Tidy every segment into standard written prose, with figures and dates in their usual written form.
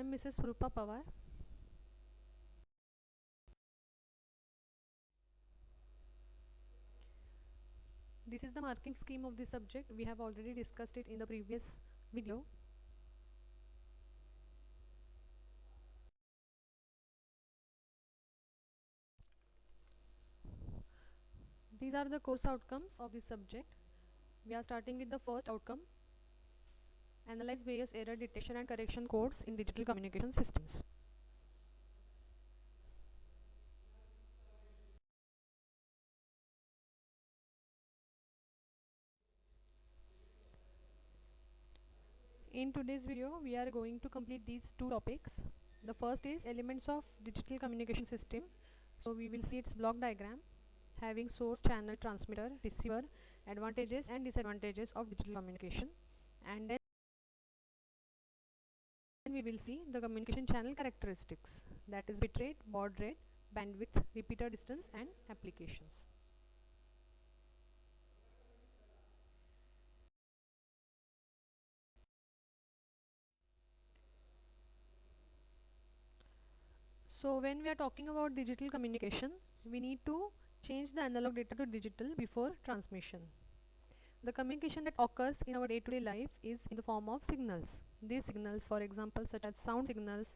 am Mrs. Rupa Pawar. This is the marking scheme of the subject. We have already discussed it in the previous video. These are the course outcomes of this subject. We are starting with the first outcome. Analyze various error detection and correction codes in digital communication systems. In today's video, we are going to complete these two topics. The first is elements of digital communication system. So we will see its block diagram, having source, channel, transmitter, receiver, advantages and disadvantages of digital communication. And then we will see the communication channel characteristics, that is bitrate, baud rate, bandwidth, repeater distance and applications. So when we are talking about digital communication, we need to change the analog data to digital before transmission. The communication that occurs in our day-to-day life is in the form of signals. These signals, for example, such as sound signals,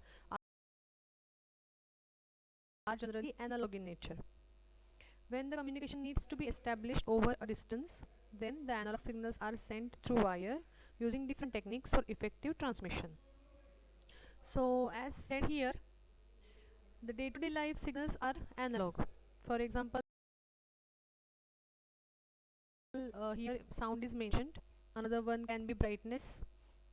are generally analog in nature. When the communication needs to be established over a distance, then the analog signals are sent through wire using different techniques for effective transmission. So as said here, the day-to-day life signals are analog. For example, here sound is mentioned. Another one can be brightness,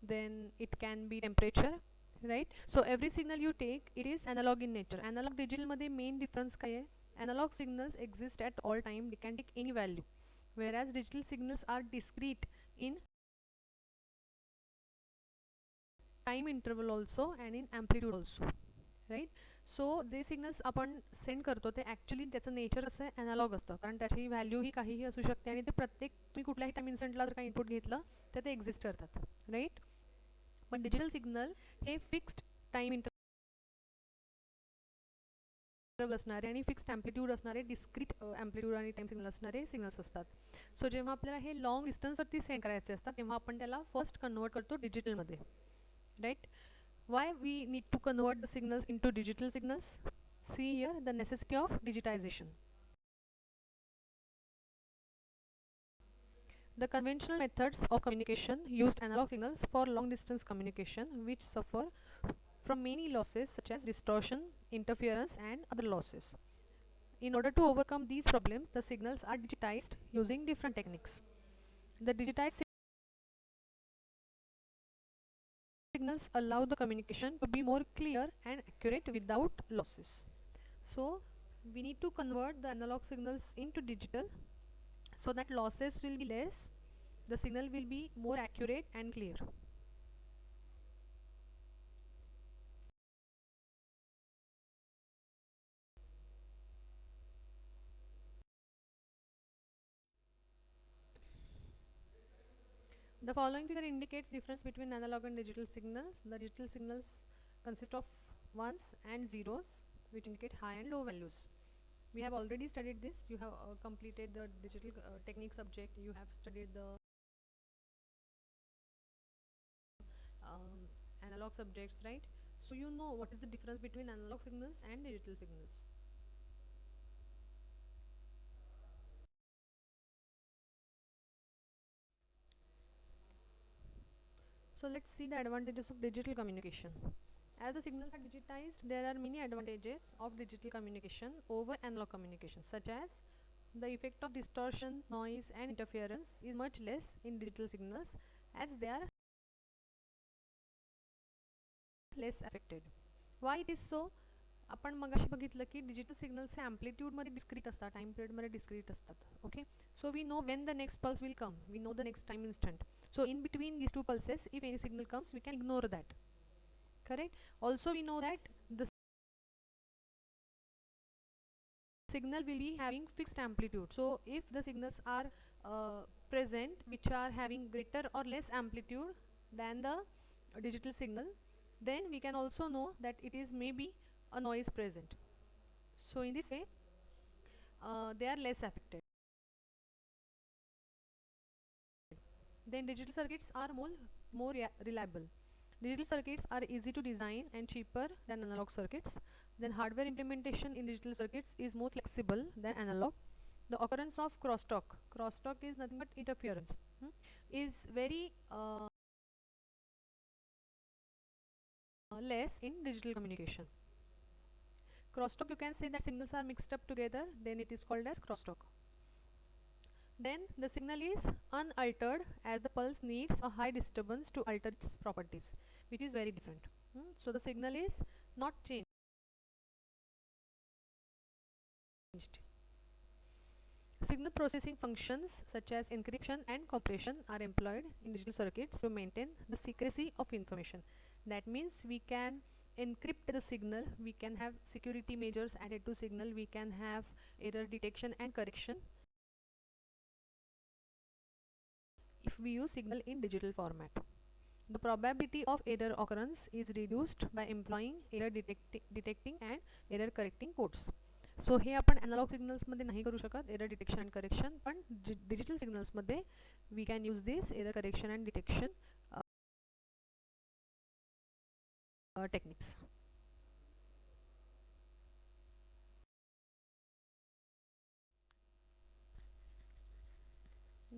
then it can be temperature, right? So every signal you take, it is analog in nature. Analog digital मध्ये main difference काय आहे? Analog signals exist at all time, they can take any value, whereas digital signals are discrete in time interval also and in amplitude also, right? So J signals आपण send करतो ते actually त्याचं nature असं analogue असतं, कारण त्याची value ही काहीही असू शकते आणि ते प्रत्येक तुम्ही कुठल्याही टाइम इन्स्टंटला जर काही इनपुट घेतलं तर ते एक्झिस्ट करतात, राईट. पण डिजिटल सिग्नल हे फिक्स्ड टाइम इंटरवल असणारे आणि फिक्स्ड ॲम्प्लिट्यूड असणारे डिस्क्रीट ॲम्प्लिट्यूड आणि टाइम सिग्नल असणारे सिग्नल्स असतात. सो जेव्हा आपल्याला हे लॉंग डिस्टन्सवरती सेंड करायचे असतात तेव्हा आपण त्याला फर्स्ट कन्वर्ट करतो डिजिटलमध्ये, right. Why we need to convert the signals into digital signals? See here the necessity of digitization. The conventional methods of communication used analog signals for long distance communication, which suffer from many losses such as distortion, interference and other losses. In order to overcome these problems, the signals are digitized using different techniques. The digitized signals allow the communication to be more clear and accurate without losses. So we need to convert the analog signals into digital so that losses will be less, the signal will be more accurate and clear. The following figure indicates difference between analog and digital signals. The digital signals consist of ones and zeros, which indicate high and low values. We have already studied this. You have completed the digital technique subject. You have studied the analog subjects, right? So you know what is the difference between analog signals and digital signals. So let's see the advantages of digital communication. As the signals are digitized, there are many advantages of digital communication over analog communication, such as the effect of distortion, noise and interference is much less in digital signals as they are less affected. Why it is so? आपण मगाशी बघितलं की digital signals हे ॲम्प्लिट्यूडमध्ये discrete असतात, time पिरियडमध्ये discrete असतात. Okay, so we know when the next pulse will come, we know the next time instant. So in between these two pulses, if any signal comes, we can ignore that, correct. Also we know that the signal will be having fixed amplitude. So if the signals are present which are having greater or less amplitude than the digital signal, then we can also know that it is maybe a noise present. So in this way, they are less affected. Then digital circuits are more reliable. Digital circuits are easy to design and cheaper than analog circuits. Then hardware implementation in digital circuits is more flexible than analog. The occurrence of crosstalk is nothing but interference, is very less in digital communication. Crosstalk, you can say that signals are mixed up together, then it is called as crosstalk. Then the signal is unaltered as the pulse needs a high disturbance to alter its properties, which is very different. So the signal is not changed. Signal processing functions such as encryption and compression are employed in digital circuits to maintain the secrecy of information. That means we can encrypt the signal, we can have security measures added to signal, we can have error detection and correction if we use signal in digital format. The probability of error occurrence is reduced by employing error detecting and error correcting codes. So हे आपण analog सिग्नल्समध्ये नाही करू शकत, error detection and correction, पण digital सिग्नल्समध्ये we can use this error correction and detection techniques.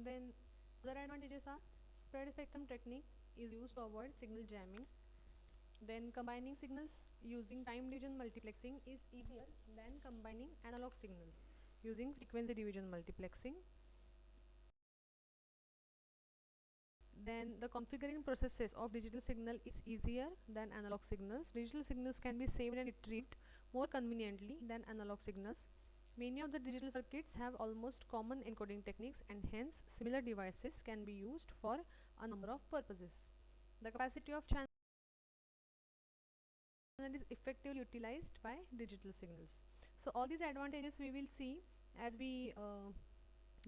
Then other advantages are spread spectrum technique is used to avoid signal jamming. Then combining signals using time division multiplexing is easier than combining analog signals using frequency division multiplexing. Then the configuring processes of digital signal is easier than analog signals. Digital signals can be saved and retrieved more conveniently than analog signals. Many of the digital circuits have almost common encoding techniques, and hence similar devices can be used for a number of purposes. The capacity of channel is effectively utilized by digital signals. So all these advantages we will see as we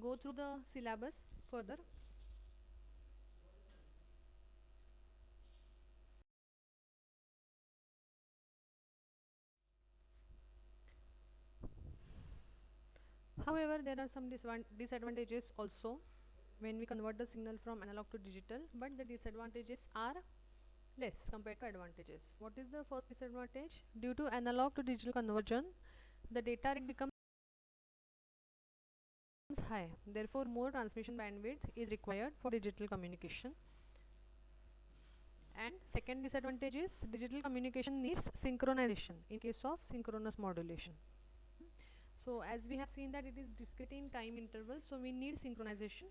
go through the syllabus further. However, there are some disadvantages also when we convert the signal from analog to digital, but the disadvantages are less compared to advantages. What is the first disadvantage? Due to analog to digital conversion, the data rate becomes high. Therefore, more transmission bandwidth is required for digital communication. And second disadvantage is digital communication needs synchronization in case of synchronous modulation. So as we have seen that it is discrete in time interval, so we need synchronization.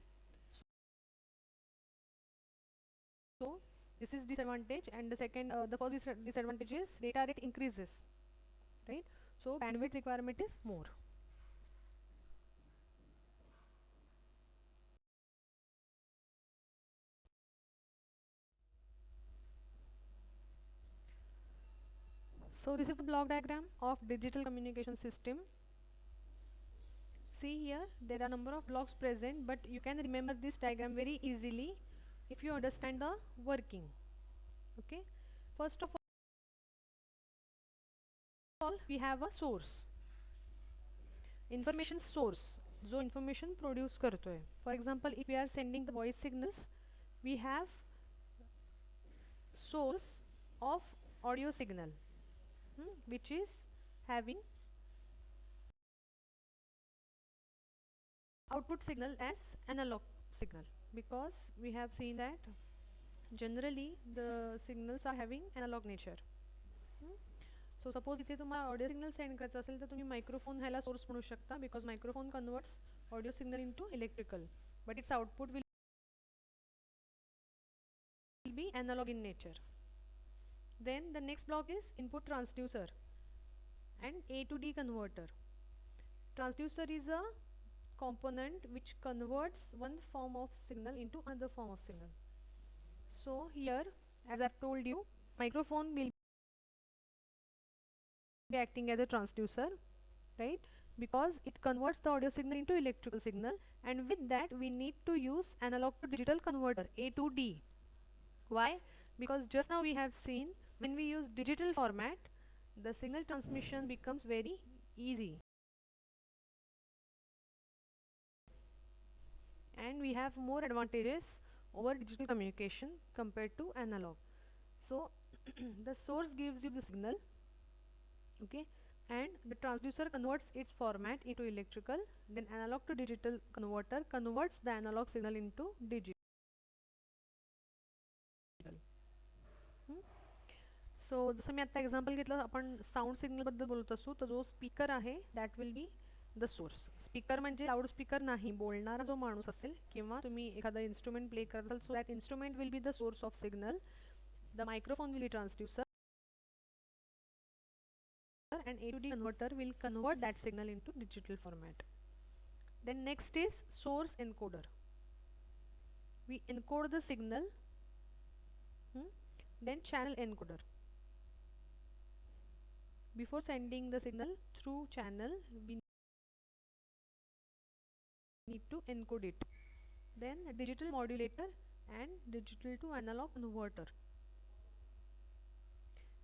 So this is disadvantage, and the second, the first disadvantage is data rate increases, right? So bandwidth requirement is more. So this is the block diagram of digital communication system. See here, there are number of blocks present, but you can remember this diagram very easily if you understand the working. Okay, first of all we have a source, information source जो information produce करतो है. For example, if we are sending the voice signals, we have source of audio signal, which is having output signal as analog signal, because we have seen that generally the signals are having analog nature. So suppose इथे तुम्हाला audio signal send करायचं असेल तर तुम्ही microphone ह्याला source म्हणू शकता, because microphone converts audio signal into electrical, but it's output will be analog in nature. Then the next block is input transducer and A to D converter. Transducer is a component which converts one form of signal into another form of signal. So here, as I've told you, microphone will be acting as a transducer, right? Because it converts the audio signal into electrical signal, and with that we need to use analog to digital converter, A to D. Why? Because just now we have seen When we use digital format, the signal transmission becomes very easy, and we have more advantages over digital communication compared to analog. So the source gives you the signal, okay, and the transducer converts its format into electrical, then analog to digital converter converts the analog signal into digital. सो जसं मी आता example घेतलं, आपण sound सिग्नलबद्दल बोलत असू, तर जो speaker आहे that will be the source. Speaker म्हणजे लाऊड स्पीकर नाही, बोलणारा जो माणूस असेल किंवा तुम्ही एखादा इन्स्ट्रुमेंट प्ले कराल, so that instrument will be the source of signal. The microphone will be transducer and A to D converter will convert that signal into digital format. Then next is source encoder. We encode the signal. Then channel encoder. Before sending the signal through channel, we need to encode it. Then a digital modulator and digital to analog converter.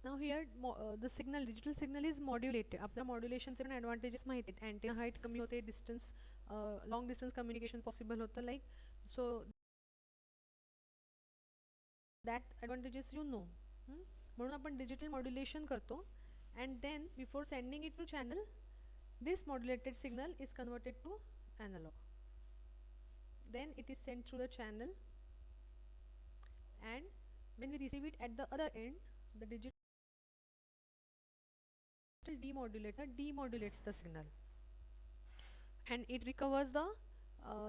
Now here the signal, digital signal is modulated. आपल्या modulation चे पण advantages माहिती आहेत. Antenna height कमी होते, distance long distance communication possible होतं, like so that advantages you know. म्हणून आपण digital modulation करतो, and then before sending it to channel, this modulated signal is converted to analog. Then it is sent through the channel, and when we receive it at the other end, the digital demodulator demodulates the signal, and it recovers the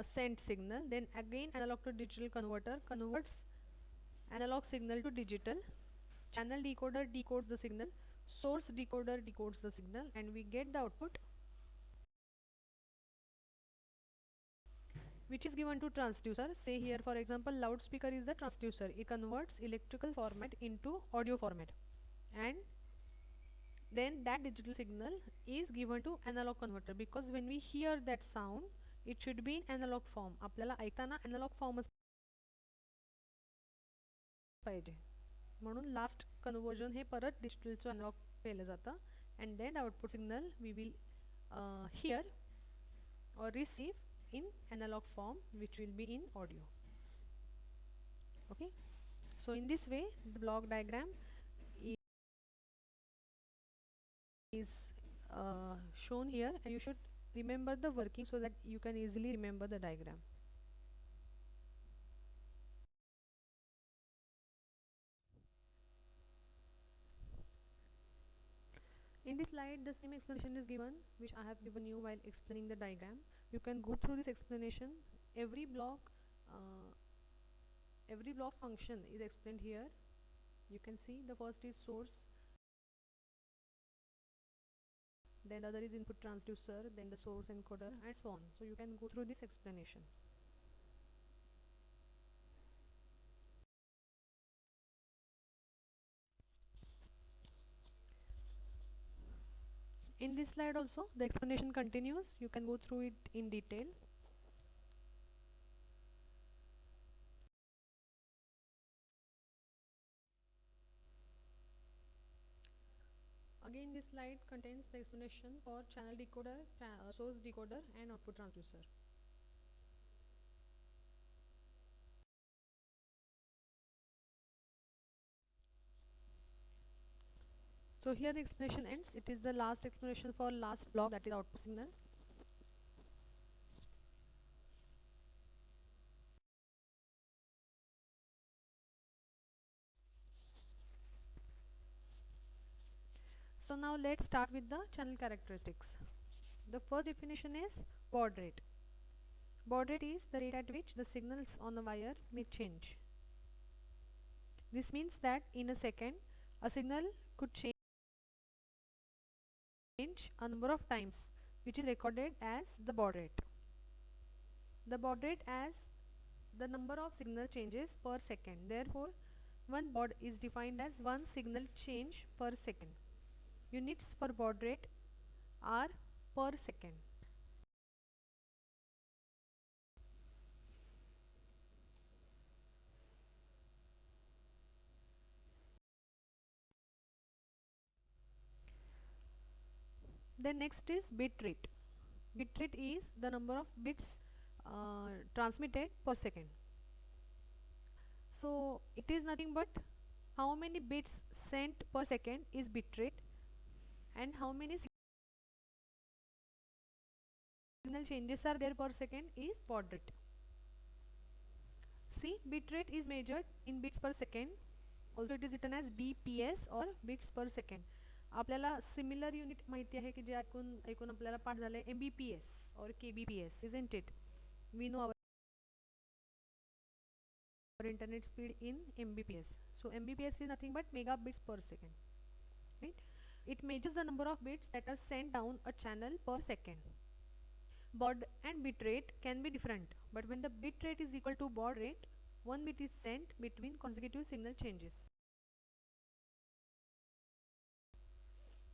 sent signal. Then again analog to digital converter converts analog signal to digital. Channel decoder decodes the signal. Source decoder decodes the signal, and we get the output which is given to transducer. Say here for example loudspeaker is the transducer. It converts electrical format into audio format, and then that digital signal is given to analog converter, because when we hear that sound it should be in analog form. आपल्याला ऐकताना analog formच पाहिजे, म्हणून last conversion हे परत digital to analogue केलं जातं, and then the output signal we will hear or receive in analog form, which will be in audio. Okay, so in this way the block diagram is shown here, and you should remember the working so that you can easily remember the diagram. In this slide the same explanation is given which I have given you while explaining the diagram. You can go through this explanation. Every block's function is explained here. You can see the first is source, then the other is input transducer, then the source encoder, and so on. So you can go through this explanation. In this slide also the explanation continues. You can go through it in detail. Again this slide contains the explanation for channel decoder, source decoder, and output transducer. So here the explanation ends. It is the last explanation for last block, that is output signal. So now let's start with the channel characteristics. The first definition is baud rate. Baud rate is the rate at which the signals on the wire may change. This means that in a second a signal could change a number of times, which is recorded as the baud rate. The baud rate as the number of signal changes per second. Therefore, one baud is defined as one signal change per second. Units for baud rate are per second. Then next is bit rate. Bit rate is the number of bits transmitted per second. So it is nothing but how many bits sent per second is bit rate, and how many signal changes are there per second is baud rate. See, bit rate is measured in bits per second. Also it is written as bps or bits per second. आपल्याला similar unit माहिती आहे की जे ऐकून ऐकून आपल्याला पाठ झाले mbps or kbps, isn't it? We know our internet speed in mbps. So mbps is nothing but megabits per second, right? It measures the number of bits that are sent down a channel per second. Baud and bit rate can be different, but when the bit rate is equal to baud rate, one bit is sent between consecutive signal changes.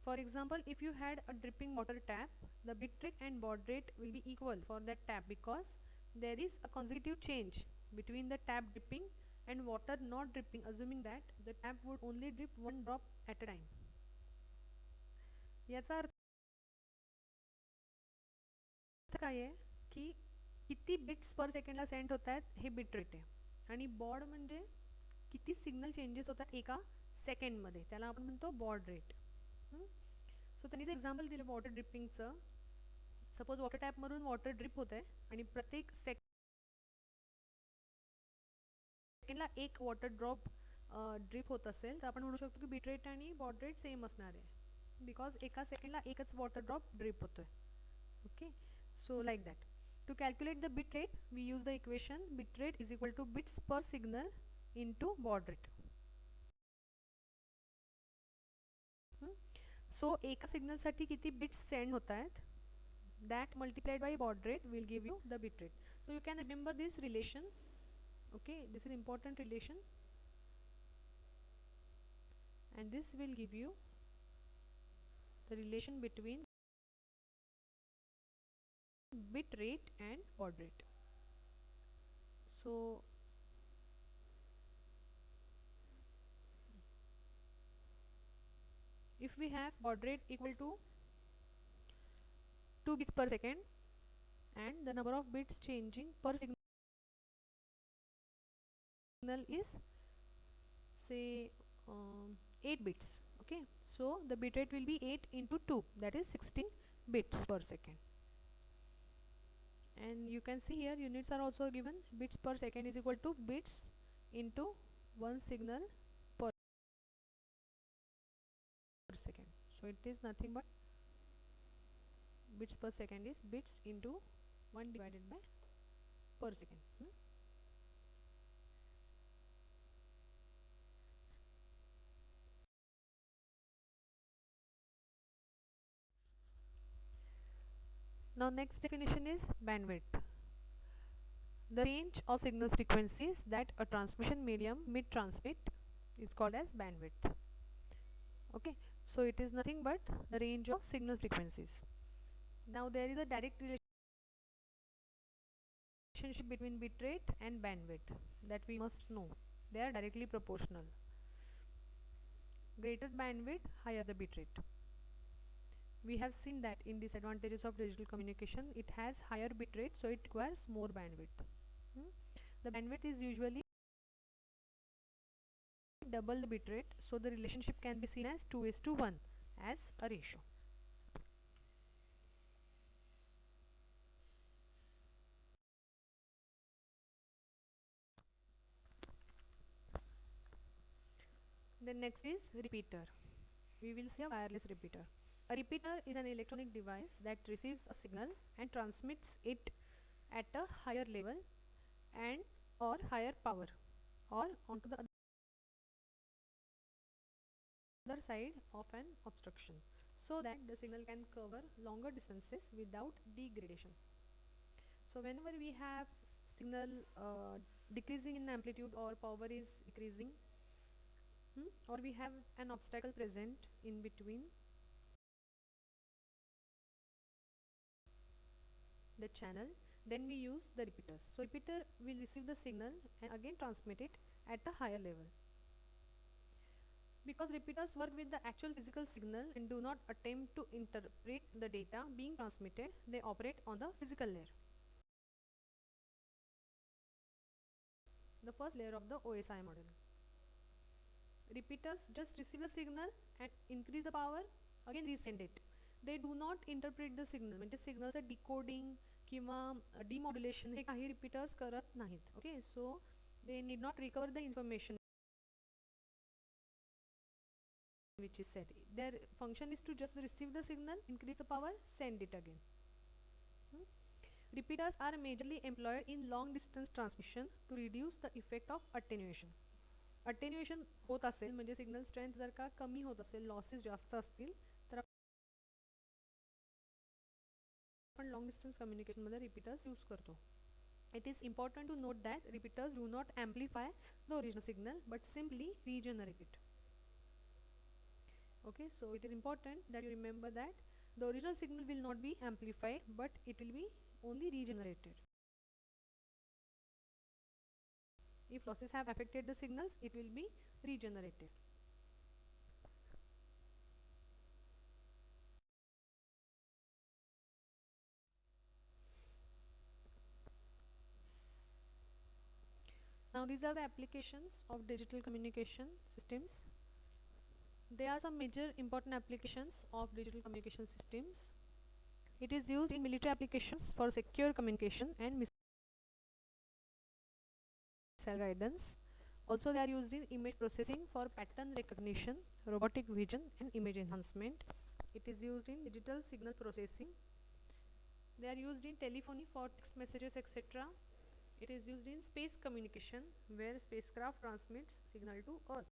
For example, if you had a dripping water tap, the bit rate and baud rate will be equal for that tap because there is a consecutive change between the tap dripping and water not dripping, assuming that the tap would only drip one drop at a time. याचा अर्थ काय आहे की किती bits पर सेकंडला send होत आहेत हे bit rate आहे, आणि बॉड म्हणजे किती सिग्नल चेंजेस होतात एका सेकंडमध्ये, त्याला आपण म्हणतो बॉड रेट. सो त्यांनी जे एक्झाम्पल दिलं वॉटर ड्रिपिंगचं, सपोज वॉटर टॅपमधून वॉटर ड्रिप होत आहे आणि प्रत्येक सेकंडला एक वॉटर ड्रॉप ड्रिप होत असेल तर आपण म्हणू शकतो की बिट रेट आणि बॉड रेट सेम असणार आहे, बिकॉज एका सेकंडला एकच वॉटर ड्रॉप ड्रिप होतोय. Okay, so like that. To calculate the bit rate, we use the equation bit rate is equal to bits per signal into baud rate. So एका signal साठी किती bits send होत आहेत, that multiplied by baud rate will give you the bit rate. So you can remember this relation. Okay, this is important relation, and this will give you the relation between bit rate and baud rate. So if we have baud rate equal to 2 bits per second and the number of bits changing per signal is say 8 bits, okay, so the bit rate will be 8 into 2, that is 16 bits per second. And you can see here units are also given. Bits per second is equal to bits into 1 signal per second. So it is nothing but bits per second is bits into 1 divided by per second. Now next definition is bandwidth. The range of signal frequencies that a transmission medium may transmit is called as bandwidth. Okay, so it is nothing but the range of signal frequencies. Now there is a direct relationship between bit rate and bandwidth that we must know. They are directly proportional. Greater bandwidth, higher the bit rate. We have seen that in disadvantages of digital communication, it has higher bit rate, so it requires more bandwidth. The bandwidth is usually double the bit rate, so the relationship can be seen as 2:1 as a ratio. Then next is repeater. We will see a wireless repeater. A repeater is an electronic device that receives a signal and transmits it at a higher level and or higher power or onto the other side of an obstruction, so that the signal can cover longer distances without degradation. So whenever we have signal decreasing in amplitude or power is decreasing, or we have an obstacle present in between the channel, then we use the repeaters. So repeater will receive the signal and again transmit it at a higher level. Because repeaters work with the actual physical signal and do not attempt to interpret the data being transmitted, they operate on the physical layer. The first layer of the OSI model. Repeaters just receive the signal and increase the power, again resend it. They do not interpret the signal, म्हणजे सिग्नलचं decoding किंवा डिमॉड्युलेशन हे काही repeaters करत नाहीत. Okay, so they need not recover the information which is said. Their function is to just receive the signal, increase the power, send it again. Hmm? Repeaters are majorly employed in long distance transmission to reduce the effect of attenuation. Attenuation होत असेल म्हणजे signal strength जर का कमी होत असेल, losses जास्त असतील, तर आपण लॉंग डिस्टन्स कम्युनिकेशनमध्ये रिपीटर्स यूज करतो. It is important to note that repeaters do not amplify the original signal but simply regenerate it. Okay, so it is important that you remember that the original signal will not be amplified but it will be only regenerated. If losses have affected the signals, it will be regenerated. Now these are the applications of digital communication systems. There are some major important applications of digital communication systems. It is used in military applications for secure communication and missile guidance. Also they are used in image processing for pattern recognition, robotic vision and image enhancement. It is used in digital signal processing. They are used in telephony for text messages, etc. It is used in space communication where spacecraft transmits signal to Earth.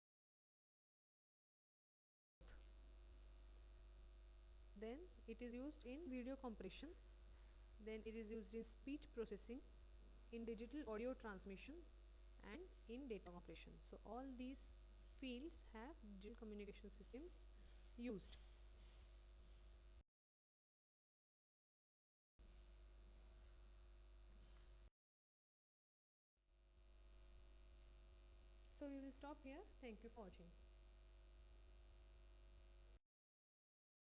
Then it is used in video compression. Then it is used in speech processing, in digital audio transmission and in data operation. So all these fields have digital communication systems used. So we will stop here. Thank you for watching.